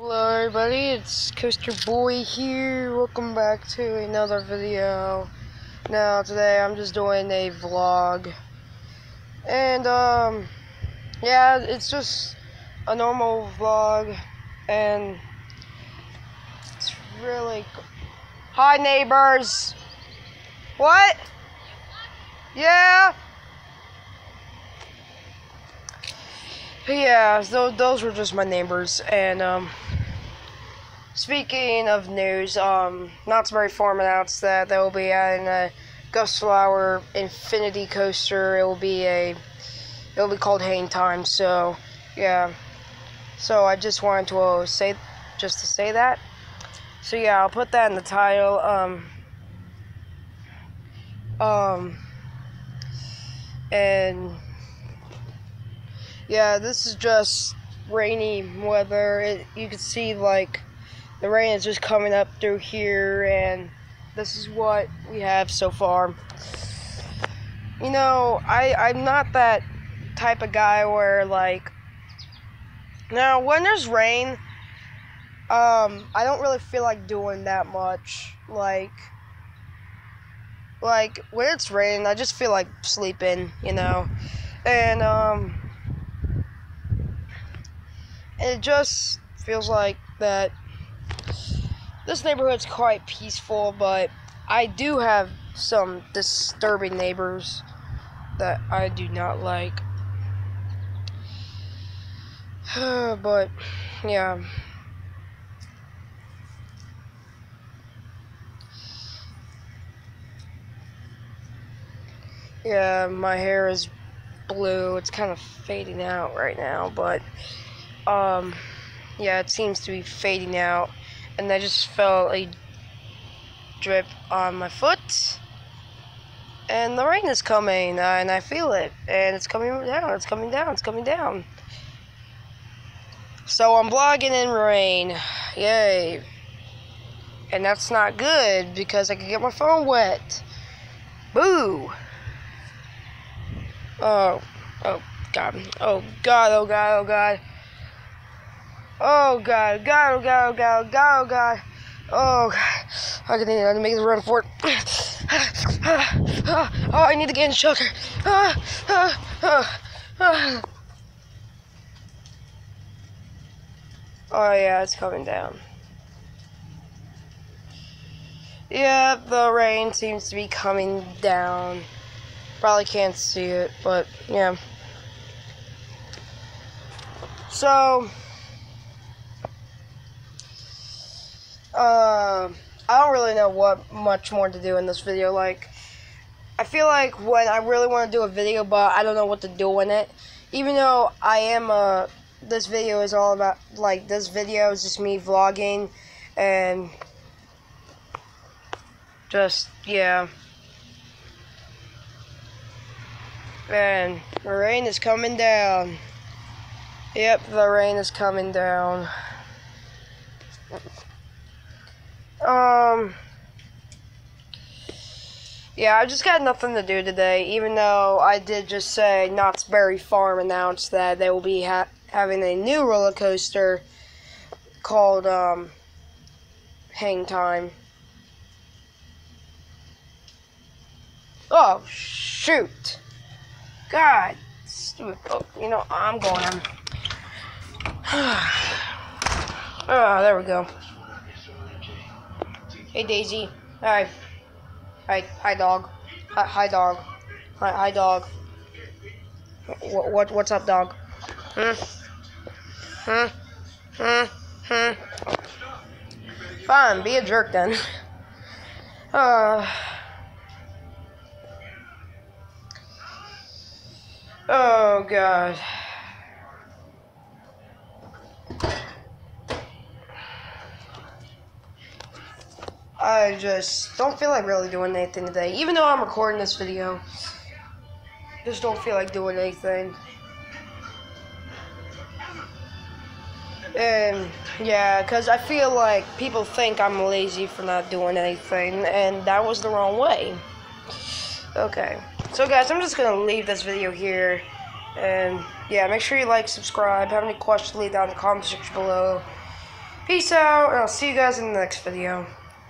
Hello everybody, it's Coaster Boy here. Welcome back to another video. Now today I'm just doing a vlog. And yeah, it's just a normal vlog and it's really Hi neighbors. What? Yeah. Yeah, those were just my neighbors. And speaking of news, Knott's Berry Farm announced that they will be adding a Gus Flower Infinity Coaster. It'll be called Hang Time. So yeah, so I just wanted to say that. So yeah, I'll put that in the title. And yeah, this is just rainy weather. You can see like the rain is just coming up through here, and this is what we have so far. You know, I'm not that type of guy where like, now when there's rain, I don't really feel like doing that much. Like when it's raining, I just feel like sleeping, you know, and it just feels like that this neighborhood's quite peaceful, but I do have some disturbing neighbors that I do not like. But yeah. Yeah, my hair is blue. It's kind of fading out right now, but yeah, it seems to be fading out. And I just felt a drip on my foot. And the rain is coming, and I feel it. And it's coming down, it's coming down, it's coming down. So I'm vlogging in rain. Yay. And that's not good, because I could get my phone wet. Boo! Oh God. Oh God, oh God, oh God. Oh God, God, oh God, oh God, oh God, oh God. Oh God. I need to make this run for it. Oh, I need to get in shelter. Oh yeah, it's coming down. Yeah, the rain seems to be coming down. Probably can't see it, but yeah. So, I don't really know what much more to do in this video. Like, I feel like when I really want to do a video, but I don't know what to do in it. Even though this video is all about, like, this video is just me vlogging, and just, yeah. And the rain is coming down. Yep, the rain is coming down. Yeah, I just got nothing to do today, even though I did just say Knott's Berry Farm announced that they will be having a new roller coaster called, Hang Time. Oh, shoot. God, stupid. Oh, you know, I'm going. Oh, there we go. Hey, Daisy. Hi. Hi, dog. Hi, dog. Hi, dog. What's up, dog? Fine, be a jerk then. Oh, God. I just don't feel like really doing anything today. Even though I'm recording this video, just don't feel like doing anything. And yeah, because I feel like people think I'm lazy for not doing anything, and that was the wrong way. Okay, so guys, I'm just gonna leave this video here, and yeah, make sure you like, subscribe, have any questions, leave down in the comment section below, Peace out, and I'll see you guys in the next video.